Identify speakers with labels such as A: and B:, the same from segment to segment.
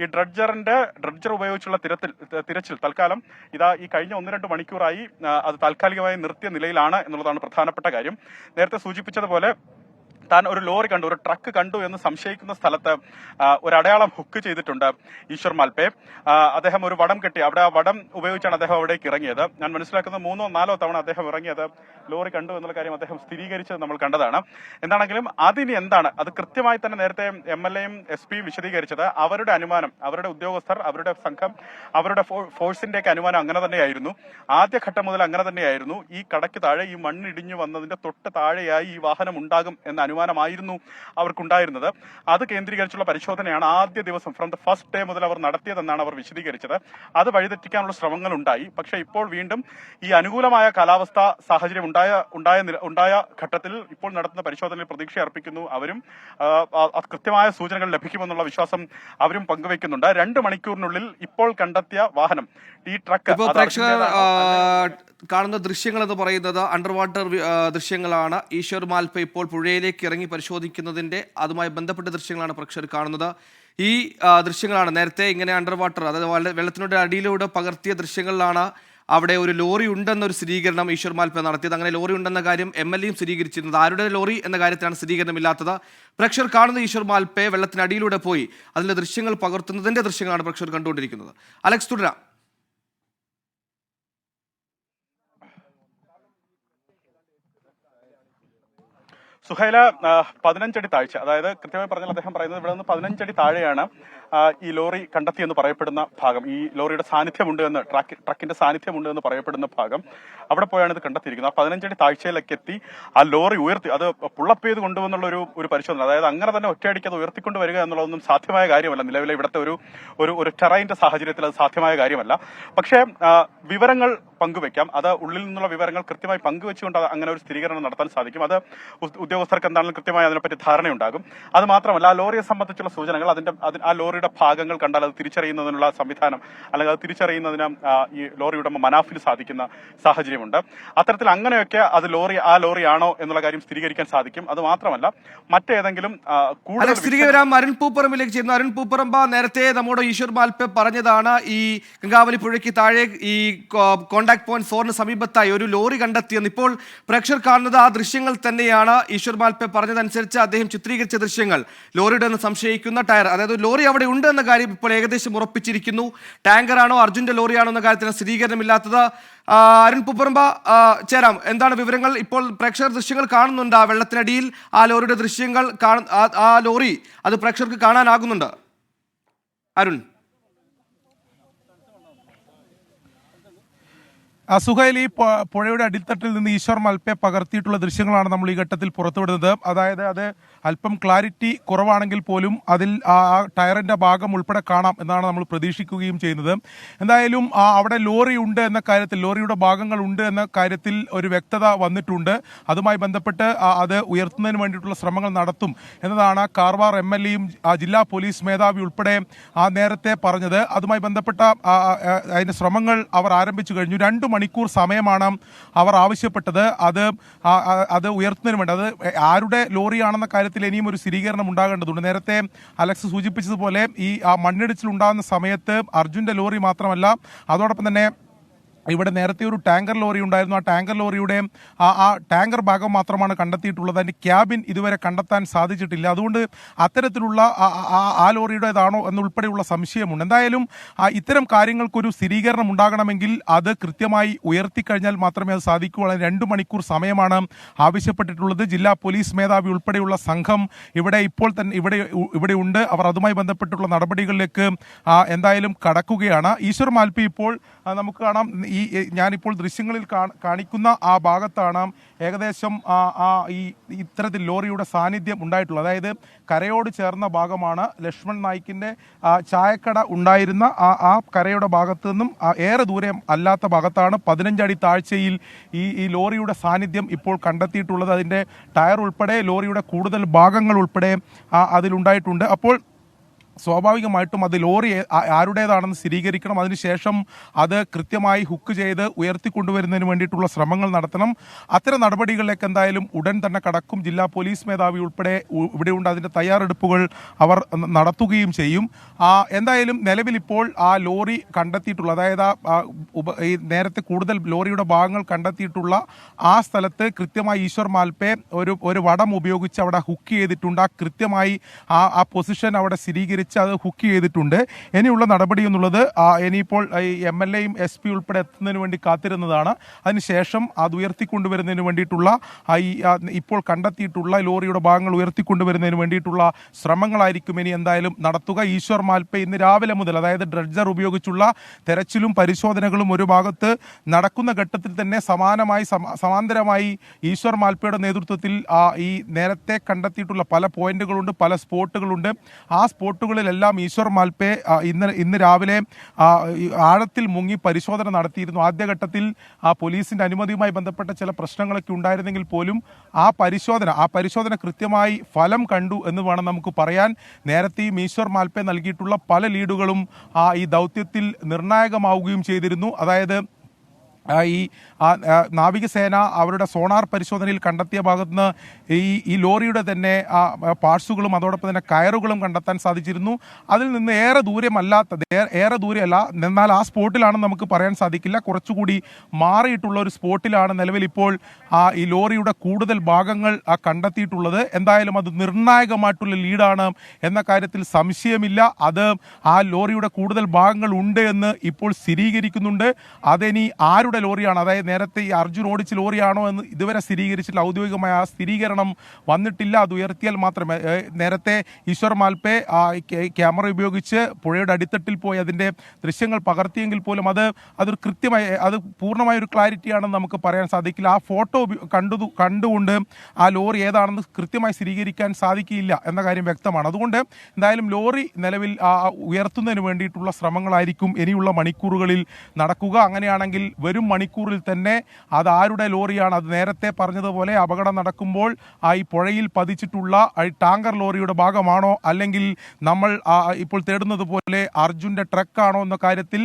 A: ഈ ഡ്രഡ്ജർ ഉപയോഗിച്ചുള്ള തിരച്ചിൽ തൽക്കാലം ഈ കഴിഞ്ഞ 1-2 മണിക്കൂറായി അത് താൽക്കാലികമായി നിർത്തിയ നിലയിലാണ് എന്നുള്ളതാണ് പ്രധാനപ്പെട്ട കാര്യം. നേരത്തെ സൂചിപ്പിച്ചതുപോലെ താൻ ഒരു ലോറി കണ്ടു, ഒരു ട്രക്ക് കണ്ടു എന്ന് സംശയിക്കുന്ന സ്ഥലത്ത് ഒരു അടയാളം ഹുക്ക് ചെയ്തിട്ടുണ്ട് ഈശ്വർ മാൽപേ. അദ്ദേഹം ഒരു വടം കെട്ടി, അവിടെ ആ വടം ഉപയോഗിച്ചാണ് അദ്ദേഹം അവിടേക്ക് ഇറങ്ങിയത്. ഞാൻ മനസ്സിലാക്കുന്നത് 3-4 തവണ അദ്ദേഹം ഇറങ്ങിയത് ലോറി കണ്ടു എന്നുള്ള കാര്യം അദ്ദേഹം സ്ഥിരീകരിച്ചത് നമ്മൾ കണ്ടതാണ്. എന്താണെങ്കിലും അതിനി എന്താണ്, അത് കൃത്യമായി തന്നെ നേരത്തെ MLAയും SP വിശദീകരിച്ചത് അവരുടെ അനുമാനം, അവരുടെ ഉദ്യോഗസ്ഥർ, അവരുടെ സംഘം, അവരുടെ ഫോഴ്സിന്റെയൊക്കെ അനുമാനം അങ്ങനെ തന്നെയായിരുന്നു. ആദ്യഘട്ടം മുതൽ അങ്ങനെ തന്നെയായിരുന്നു. ഈ കടയ്ക്ക് താഴെ ഈ മണ്ണിടിഞ്ഞു വന്നതിന്റെ തൊട്ട് താഴെയായി ഈ വാഹനം ഉണ്ടാകും എന്ന അനുമാനമായിരുന്നു അവർക്കുണ്ടായിരുന്നത്. അത് കേന്ദ്രീകരിച്ചുള്ള പരിശോധനയാണ് ആദ്യ ദിവസം ഫ്രം ദ ഫസ്റ്റ് ഡേ മുതൽ അവർ നടത്തിയതെന്നാണ് അവർ വിശദീകരിച്ചത്. അത് വഴിതെറ്റിക്കാനുള്ള ശ്രമങ്ങൾ ഉണ്ടായി. പക്ഷെ ഇപ്പോൾ വീണ്ടും ഈ അനുകൂലമായ കാലാവസ്ഥ സാഹചര്യം ഉണ്ടായ ഘട്ടത്തിൽ ഇപ്പോൾ നടത്തുന്ന പരിശോധനയിൽ പ്രതീക്ഷ അർപ്പിക്കുന്നു. അവരും കൃത്യമായ സൂചനകൾ ലഭിക്കുമെന്നുള്ള വിശ്വാസം അവരും പങ്കുവെക്കുന്നുണ്ട്. 2 മണിക്കൂറിനുള്ളിൽ ഇപ്പോൾ കണ്ടെത്തിയ വാഹനം, ഈ ട്രക്ക്,
B: കാണുന്ന ദൃശ്യങ്ങൾ എന്ന് പറയുന്നത് അണ്ടർ വാട്ടർ ദൃശ്യങ്ങളാണ്. ഈശ്വർ മാൽപേ ഇപ്പോൾ പുഴയിലേക്ക് ഇറങ്ങി പരിശോധിക്കുന്നതിന്റെ അതുമായി ബന്ധപ്പെട്ട ദൃശ്യങ്ങളാണ് പ്രേക്ഷകർ കാണുന്നത്. ഈ ദൃശ്യങ്ങളാണ് നേരത്തെ ഇങ്ങനെ അണ്ടർ വാട്ടർ, അതായത് വെള്ളത്തിനുടെ അടിയിലൂടെ പകർത്തിയ ദൃശ്യങ്ങളിലാണ് അവിടെ ഒരു ലോറി ഉണ്ടെന്നൊരു സ്ഥിരീകരണം ഈശ്വർ മാൽപേ നടത്തിയത്. അങ്ങനെ ലോറി ഉണ്ടെന്ന കാര്യം MLAയും സ്ഥിരീകരിച്ചിരുന്നത്. ആരുടെ ലോറി എന്ന കാര്യത്തിലാണ് സ്ഥിരീകരണമില്ലാത്തത്. പ്രേക്ഷകർ കാണുന്ന ഈശ്വർ മാൽപേ വെള്ളത്തിനടിയിലൂടെ പോയി അതിലെ ദൃശ്യങ്ങൾ പകർത്തുന്നതിന്റെ ദൃശ്യങ്ങളാണ് പ്രേക്ഷകർ കണ്ടുകൊണ്ടിരിക്കുന്നത്. അലക്സ് തുടരാം.
A: സുഹൈല, 15 അടി താഴ്ച, അതായത് കൃത്യമായി പറഞ്ഞാൽ അദ്ദേഹം പറയുന്നത് ഇവിടെ നിന്ന് 15 അടി താഴെയാണ് ഈ ലോറി കണ്ടെത്തിയെന്ന് പറയപ്പെടുന്ന ഭാഗം. ഈ ലോറിയുടെ സാന്നിധ്യമുണ്ട് എന്ന്, ട്രക്കിന്റെ സാന്നിധ്യമുണ്ട് എന്ന് പറയപ്പെടുന്ന ഭാഗം, അവിടെ പോയാണ് ഇത് കണ്ടെത്തിയിരിക്കുന്നത്. ആ 15 അടി താഴ്ചയിലേക്ക് എത്തി ആ ലോറി ഉയർത്തി, അത് പുള്ളപ്പ് ചെയ്ത് കൊണ്ടുവന്നുള്ള ഒരു പരിശോധന, അതായത് അങ്ങനെ തന്നെ ഒറ്റയടിക്ക് അത് ഉയർത്തിക്കൊണ്ട് വരിക എന്നുള്ളതൊന്നും സാധ്യമായ കാര്യമല്ല. നിലവിലെ ഇവിടുത്തെ ഒരു ടെറൈന്റെ സാഹചര്യത്തിൽ അത് സാധ്യമായ കാര്യമല്ല. പക്ഷേ വിവരങ്ങൾ പങ്കുവെക്കാം. അത് ഉള്ളിൽ നിന്നുള്ള വിവരങ്ങൾ കൃത്യമായി പങ്കുവെച്ചുകൊണ്ട് അങ്ങനെ ഒരു സ്ഥിരീകരണം നടത്താൻ സാധിക്കും. അത് ഉദ്യോഗസ്ഥർക്ക് എന്താണെങ്കിലും കൃത്യമായി അതിനെപ്പറ്റി ധാരണയുണ്ടാകും. അത് മാത്രമല്ല, ആ ലോറിയെ സംബന്ധിച്ചുള്ള സൂചനകൾ, ആ ലോറിയുടെ ഭാഗങ്ങൾ കണ്ടാൽ അത് തിരിച്ചറിയുന്നതിനുള്ള സംവിധാനം, അല്ലെങ്കിൽ അത് തിരിച്ചറിയുന്നതിന് ഈ ലോറി ഉടമ മനാഫിന് സാധിക്കുന്ന സാഹചര്യമുണ്ട്. അത്തരത്തിൽ അങ്ങനെയൊക്കെ അത് ആ ലോറിയാണോ എന്നുള്ള കാര്യം സ്ഥിരീകരിക്കാൻ സാധിക്കും. അത് മാത്രമല്ല, മറ്റേതെങ്കിലും
B: അരുൺ പൂപ്പറമ്പിലേക്ക് ചെയ്യുന്നു. അരുൺ പൂപ്പറമ്പ, നേരത്തെ നമ്മുടെ ഈശ്വർ മാൽപേ പറഞ്ഞതാണ് ഈ ഗംഗാവലി പുഴയ്ക്ക് താഴെ ഈ കോണ്ടാക്ട് പോയിന്റ് 4 സമീപത്തായി ഒരു ലോറി കണ്ടെത്തിയെന്ന്. ഇപ്പോൾ പ്രേക്ഷകർ കാണുന്നത് ആ ദൃശ്യങ്ങൾ തന്നെയാണ്. ഈശ്വർ മാൽപേ പറഞ്ഞതനുസരിച്ച് അദ്ദേഹം ചിത്രീകരിച്ച ദൃശ്യങ്ങൾ, ലോറിയുടെ എന്ന് സംശയിക്കുന്ന ടയർ, അതായത് ലോറി അവിടെ ഉണ്ട് എന്ന കാര്യം ഇപ്പോൾ ഏകദേശം ഉറപ്പിച്ചിരിക്കുന്നു. ടാങ്കറാണോ അർജുന്റെ ലോറിയാണോ എന്ന കാര്യത്തിന് സ്ഥിരീകരണമില്ലാത്തത്. അരുൺ പൂപ്പറമ്പ ചേരാം. എന്താണ് വിവരങ്ങൾ? ഇപ്പോൾ പ്രേക്ഷകർ ദൃശ്യങ്ങൾ കാണുന്നുണ്ട്. ആ വെള്ളത്തിനടിയിൽ ആ ലോറിയുടെ ദൃശ്യങ്ങൾ, ആ ലോറി അത് പ്രേക്ഷകർക്ക് കാണാനാകുന്നുണ്ട്. അരുൺ.
C: സുഹൈൽ, ഈ പുഴയുടെ അടിത്തട്ടിൽ നിന്ന് ഈശ്വർ മാൽപേ പകർത്തിയിട്ടുള്ള ദൃശ്യങ്ങളാണ് നമ്മൾ ഈ ഘട്ടത്തിൽ പുറത്തുവിടുന്നത്. അതായത് അത് അല്പം ക്ലാരിറ്റി കുറവാണെങ്കിൽ പോലും അതിൽ ആ ടയറിന്റെ ഭാഗം ഉൾപ്പെടെ കാണാം എന്നാണ് നമ്മൾ പ്രതീക്ഷിക്കുകയും ചെയ്യുന്നത്. എന്തായാലും അവിടെ ലോറി ഉണ്ട് എന്ന കാര്യത്തിൽ, ലോറിയുടെ ഭാഗങ്ങൾ ഉണ്ട് എന്ന കാര്യത്തിൽ ഒരു വ്യക്തത വന്നിട്ടുണ്ട്. അതുമായി ബന്ധപ്പെട്ട് അത് ഉയർത്തുന്നതിന് വേണ്ടിയിട്ടുള്ള ശ്രമങ്ങൾ നടത്തും എന്നതാണ് കാർവാർ MLAയും ജില്ലാ പോലീസ് മേധാവി ഉൾപ്പെടെ നേരത്തെ പറഞ്ഞത്. അതുമായി ബന്ധപ്പെട്ട അതിന്റെ ശ്രമങ്ങൾ അവർ ആരംഭിച്ചു കഴിഞ്ഞു. 2 മണിക്കൂർ സമയമാണ് അവർ ആവശ്യപ്പെട്ടത്. അത് ഉയർത്തുന്നതിന് വേണ്ടി, അത് ആരുടെ ലോറിയാണെന്ന കാര്യത്തിൽ ഇനിയും ഒരു സ്ഥിരീകരണം ഉണ്ടാകേണ്ടതുണ്ട്. നേരത്തെ അലക്സ് സൂചിപ്പിച്ചതുപോലെ ഈ മണ്ണിടിച്ചിൽ ഉണ്ടാകുന്ന സമയത്ത് അർജുന്റെ ലോറി മാത്രമല്ല, അതോടൊപ്പം തന്നെ ഇവിടെ നേരത്തെ ഒരു ടാങ്കർ ലോറി ഉണ്ടായിരുന്നു. ആ ടാങ്കർ ലോറിയുടെ ആ ടാങ്കർ ഭാഗം മാത്രമാണ് കണ്ടെത്തിയിട്ടുള്ളത്. അതിൻ്റെ ക്യാബിൻ ഇതുവരെ കണ്ടെത്താൻ സാധിച്ചിട്ടില്ല. അതുകൊണ്ട് അത്തരത്തിലുള്ള ആ ലോറിയുടേതാണോ എന്നുൾപ്പെടെയുള്ള സംശയമുണ്ട്. എന്തായാലും ഇത്തരം കാര്യങ്ങൾക്കൊരു സ്ഥിരീകരണം ഉണ്ടാകണമെങ്കിൽ അത് കൃത്യമായി ഉയർത്തിക്കഴിഞ്ഞാൽ മാത്രമേ അത് സാധിക്കൂ. 2 മണിക്കൂർ സമയമാണ് ആവശ്യപ്പെട്ടിട്ടുള്ളത്. ജില്ലാ പോലീസ് മേധാവി ഉൾപ്പെടെയുള്ള സംഘം ഇപ്പോൾ തന്നെ ഇവിടെ ഉണ്ട്. അവർ അതുമായി ബന്ധപ്പെട്ടുള്ള നടപടികളിലേക്ക് എന്തായാലും കടക്കുകയാണ്. ഈശ്വർ മാൽപേ ഇപ്പോൾ നമുക്ക് കാണാം, ഞാനിപ്പോൾ ദൃശ്യങ്ങളിൽ കാണിക്കുന്ന ആ ഭാഗത്താണ് ഏകദേശം ഇത്തരത്തിൽ ലോറിയുടെ സാന്നിധ്യം ഉണ്ടായിട്ടുള്ളത്. അതായത് കരയോട് ചേർന്ന ഭാഗമാണ്. ലക്ഷ്മൺ നായിക്കിന്റെ ചായക്കട ഉണ്ടായിരുന്ന ആ കരയുടെ ഭാഗത്തു നിന്നും ഏറെ ദൂരം അല്ലാത്ത ഭാഗത്താണ് 15 അടി താഴ്ചയിൽ ഈ ലോറിയുടെ സാന്നിധ്യം ഇപ്പോൾ കണ്ടെത്തിയിട്ടുള്ളത്. അതിന്റെ ടയർ ഉൾപ്പെടെ ലോറിയുടെ കൂടുതൽ ഭാഗങ്ങൾ ഉൾപ്പെടെ അതിലുണ്ടായിട്ടുണ്ട്. അപ്പോൾ സ്വാഭാവികമായിട്ടും അത് ലോറി ആരുടേതാണെന്ന് സ്ഥിരീകരിക്കണം. അതിനുശേഷം അത് കൃത്യമായി ഹുക്ക് ചെയ്ത് ഉയർത്തിക്കൊണ്ടുവരുന്നതിന് വേണ്ടിയിട്ടുള്ള ശ്രമങ്ങൾ നടത്തണം. അത്തരം നടപടികളിലേക്ക് എന്തായാലും ഉടൻ തന്നെ കടക്കും. ജില്ലാ പോലീസ് മേധാവി ഉൾപ്പെടെ ഇവിടെയുണ്ട്. അതിൻ്റെ തയ്യാറെടുപ്പുകൾ അവർ നടത്തുകയും ചെയ്യും. എന്തായാലും നിലവിൽ ഇപ്പോൾ ആ ലോറി കണ്ടെത്തിയിട്ടുള്ള, അതായത് ഈ നേരത്തെ കൂടുതൽ ലോറിയുടെ ഭാഗങ്ങൾ കണ്ടെത്തിയിട്ടുള്ള ആ സ്ഥലത്ത് കൃത്യമായി ഈശ്വർ മാൽപേ ഒരു വടം ഉപയോഗിച്ച് അവിടെ ഹുക്ക് ചെയ്തിട്ടുണ്ട്. കൃത്യമായി ആ പൊസിഷൻ അവിടെ സ്ഥിരീകരിച്ച് അത് ഹുക്ക് ചെയ്തിട്ടുണ്ട്. ഇനിയുള്ള നടപടി എന്നുള്ളത് ഇനിയിപ്പോൾ MLAയും SP ഉൾപ്പെടെ എത്തുന്നതിന് വേണ്ടി കാത്തിരുന്നതാണ്. അതിനുശേഷം അത് ഉയർത്തിക്കൊണ്ടുവരുന്നതിന് വേണ്ടിയിട്ടുള്ള ഇപ്പോൾ കണ്ടെത്തിയിട്ടുള്ള ലോറിയുടെ ഭാഗങ്ങൾ ഉയർത്തിക്കൊണ്ടുവരുന്നതിന് വേണ്ടിയിട്ടുള്ള ശ്രമങ്ങളായിരിക്കും ഇനി എന്തായാലും നടത്തുക. ഈശ്വർ മാൽപേ ഇന്ന് രാവിലെ മുതൽ, അതായത് ഡ്രഡ്ജർ ഉപയോഗിച്ചുള്ള തെരച്ചിലും പരിശോധനകളും ഒരു ഭാഗത്ത് നടക്കുന്ന ഘട്ടത്തിൽ തന്നെ സമാന്തരമായി ഈശ്വർ മാൽപേയുടെ നേതൃത്വത്തിൽ ഈ നേരത്തെ കണ്ടെത്തിയിട്ടുള്ള പല പോയിന്റുകളുണ്ട്, പല സ്പോട്ടുകളുണ്ട്. ആ സ്പോട്ടുകളിലെല്ലാം ഈശ്വർ മാൽപേ ഇന്ന് രാവിലെ ആഴത്തിൽ മുങ്ങി പരിശോധന നടത്തിയിരുന്നു. ആദ്യഘട്ടത്തിൽ പോലീസിന്റെ അനുമതിയുമായി ബന്ധപ്പെട്ട ചില പ്രശ്നങ്ങളൊക്കെ ഉണ്ടായിരുന്നെങ്കിൽ പോലും ആ പരിശോധന കൃത്യമായി ഫലം കണ്ടു എന്ന് വേണം നമുക്ക് പറയാൻ. നേരത്തെയും ഈശ്വർ മാൽപേ നൽകിയിട്ടുള്ള പല ലീഡുകളും ഈ ദൗത്യത്തിൽ നിർണായകമാവുകയും ചെയ്തിരുന്നു. അതായത് ഈ നാവികസേന അവരുടെ സോണാർ പരിശോധനയിൽ കണ്ടെത്തിയ ഭാഗത്തുനിന്ന് ഈ ലോറിയുടെ തന്നെ പാർട്സുകളും അതോടൊപ്പം തന്നെ കയറുകളും കണ്ടെത്താൻ സാധിച്ചിരുന്നു. അതിൽ നിന്ന് ഏറെ ദൂരമല്ല, എന്നാൽ ആ സ്പോട്ടിലാണെന്ന് നമുക്ക് പറയാൻ സാധിക്കില്ല. കുറച്ചുകൂടി മാറിയിട്ടുള്ള ഒരു സ്പോട്ടിലാണ് നിലവിൽ ഇപ്പോൾ ഈ ലോറിയുടെ കൂടുതൽ ഭാഗങ്ങൾ കണ്ടെത്തിയിട്ടുള്ളത്. എന്തായാലും അത് നിർണായകമായിട്ടുള്ള ലീഡാണ് എന്ന കാര്യത്തിൽ സംശയമില്ല. അത് ആ ലോറിയുടെ കൂടുതൽ ഭാഗങ്ങൾ ഉണ്ട് എന്ന് ഇപ്പോൾ സ്ഥിരീകരിക്കുന്നുണ്ട്. അതിനി ആരുടെ ലോറിയാണ്, അതായത് നേരത്തെ ഈ അർജുൻ ഓടിച്ച ലോറിയാണോ എന്ന് ഇതുവരെ സ്ഥിരീകരിച്ചില്ല. ഔദ്യോഗികമായ ആ സ്ഥിരീകരണം വന്നിട്ടില്ല. അത് ഉയർത്തിയാൽ മാത്രമേ. നേരത്തെ ഈശ്വർ മാൽപേ ക്യാമറ ഉപയോഗിച്ച് പുഴയുടെ അടിത്തട്ടിൽ പോയി അതിൻ്റെ ദൃശ്യങ്ങൾ പകർത്തിയെങ്കിൽ പോലും അതൊരു കൃത്യമായി, അത് പൂർണ്ണമായ ഒരു ക്ലാരിറ്റിയാണെന്ന് നമുക്ക് പറയാൻ സാധിക്കില്ല. ആ ഫോട്ടോ കണ്ടുകൊണ്ട് ആ ലോറി ഏതാണെന്ന് കൃത്യമായി സ്ഥിരീകരിക്കാൻ സാധിക്കില്ല എന്ന കാര്യം വ്യക്തമാണ്. അതുകൊണ്ട് എന്തായാലും ലോറി നിലവിൽ ഉയർത്തുന്നതിന് വേണ്ടിയിട്ടുള്ള ശ്രമങ്ങളായിരിക്കും ഇനിയുള്ള മണിക്കൂറുകളിൽ നടക്കുക. അങ്ങനെയാണെങ്കിൽ വരും മണിക്കൂറിൽ തന്നെ അത് ആരുടെ ലോറിയാണ്, അത് നേരത്തെ പറഞ്ഞതുപോലെ അപകടം നടക്കുമ്പോൾ ഈ പുഴയിൽ പതിച്ചിട്ടുള്ള ടാങ്കർ ലോറിയുടെ ഭാഗമാണോ, അല്ലെങ്കിൽ നമ്മൾ ഇപ്പോൾ തേടുന്നത് പോലെ അർജുൻ്റെ ട്രക്കാണോ എന്ന കാര്യത്തിൽ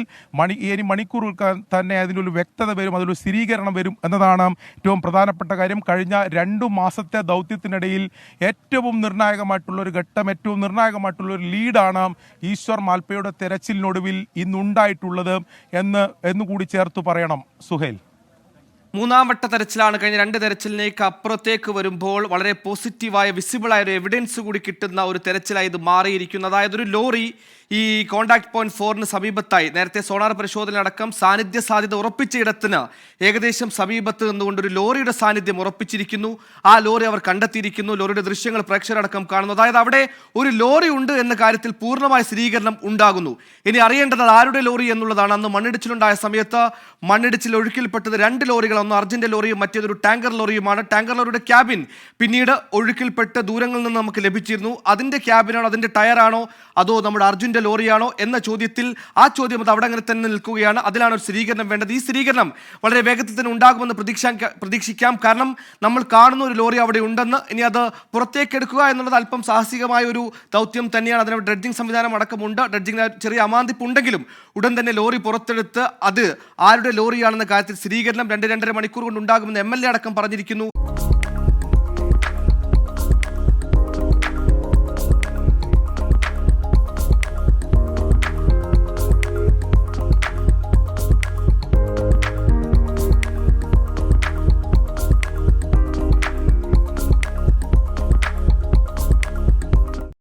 C: ഇനി മണിക്കൂറുകൾ തന്നെ അതിലൊരു വ്യക്തത വരും, അതിലൊരു സ്ഥിരീകരണം വരും എന്നതാണ് ഏറ്റവും പ്രധാനപ്പെട്ട കാര്യം. കഴിഞ്ഞ 2 മാസത്തെ ദൗത്യത്തിനിടയിൽ ഏറ്റവും നിർണായകമായിട്ടുള്ളൊരു ഘട്ടം, ഏറ്റവും നിർണായകമായിട്ടുള്ളൊരു ലീഡാണ് ഈശ്വർ മാൽപേയുടെ തെരച്ചിലിനൊടുവിൽ ഇന്നുണ്ടായിട്ടുള്ളത് എന്നുകൂടി ചേർത്ത് പറയണം. സുഹേൽ,
B: മൂന്നാം വട്ട തെരച്ചിലാണ്. കഴിഞ്ഞ 2 തെരച്ചിലിനേക്ക് അപ്പുറത്തേക്ക് വരുമ്പോൾ വളരെ പോസിറ്റീവായ വിസിബിളായ ഒരു എവിഡൻസ് കൂടി കിട്ടുന്ന ഒരു തെരച്ചിലായി ഇത് മാറിയിരിക്കുന്നു. അതായത് ഒരു ലോറി ഈ കോണ്ടാക്ട് പോയിന്റ് 4-ന് സമീപത്തായി നേരത്തെ സോണാർ പരിശോധന അടക്കം സാന്നിധ്യ സാധ്യത ഉറപ്പിച്ച ഇടത്തിന് ഏകദേശം സമീപത്ത് നിന്നുകൊണ്ട് ഒരു ലോറിയുടെ സാന്നിധ്യം ഉറപ്പിച്ചിരിക്കുന്നു. ആ ലോറി അവർ കണ്ടെത്തിയിരിക്കുന്നു. ലോറിയുടെ ദൃശ്യങ്ങൾ പ്രേക്ഷകരടക്കം കാണുന്നു. അതായത് അവിടെ ഒരു ലോറി ഉണ്ട് എന്ന കാര്യത്തിൽ പൂർണ്ണമായ സ്ഥിരീകരണം ഉണ്ടാകുന്നു. ഇനി അറിയേണ്ടത് ആരുടെ ലോറി എന്നുള്ളതാണ്. അന്ന് മണ്ണിടിച്ചിലുണ്ടായ സമയത്ത് മണ്ണിടിച്ചിൽ ഒഴുക്കിൽപ്പെട്ടത് 2 ലോറികൾ, ഒന്ന് അർജുൻ്റെ ലോറിയും മറ്റേതൊരു ടാങ്കർ ലോറിയുമാണ്. ടാങ്കർ ലോറിയുടെ ക്യാബിൻ പിന്നീട് ഒഴുക്കിൽപ്പെട്ട് ദൂരങ്ങളിൽ നിന്ന് നമുക്ക് ലഭിച്ചിരുന്നു. അതിൻ്റെ ക്യാബിനാണോ, അതിൻ്റെ ടയറാണോ, അതോ നമ്മുടെ അർജുൻ്റെ ലോറിയാണോ എന്ന ചോദ്യത്തിൽ ആ ചോദ്യം അത് അവിടെ അങ്ങനെ തന്നെ നിൽക്കുകയാണ്. അതിലാണ് ഒരു സ്ഥിരീകരണം വേണ്ടത്. ഈ സ്ഥിരീകരണം വളരെ വേഗത്തിൽ തന്നെ ഉണ്ടാകുമെന്ന് പ്രതീക്ഷിക്കാം. കാരണം നമ്മൾ കാണുന്ന ഒരു ലോറി അവിടെ ഉണ്ടെന്ന്. ഇനി അത് പുറത്തേക്ക് എടുക്കുക എന്നുള്ളത് അല്പം സാഹസികമായ ഒരു ദൗത്യം തന്നെയാണ്. അതിന് ഡ്രഡ്ജിംഗ് സംവിധാനം അടക്കമുണ്ട്. ഡ്രഡ്ജിംഗ് ചെറിയ അമാന്തിപ്പുണ്ടെങ്കിലും ഉടൻ തന്നെ ലോറി പുറത്തെടുത്ത് അത് ആരുടെ ലോറിയാണെന്ന കാര്യത്തിൽ സ്ഥിരീകരണം 2-2.5 മണിക്കൂർ കൊണ്ട് ഉണ്ടാകുമെന്ന് MLA അടക്കം പറഞ്ഞിരിക്കുന്നു.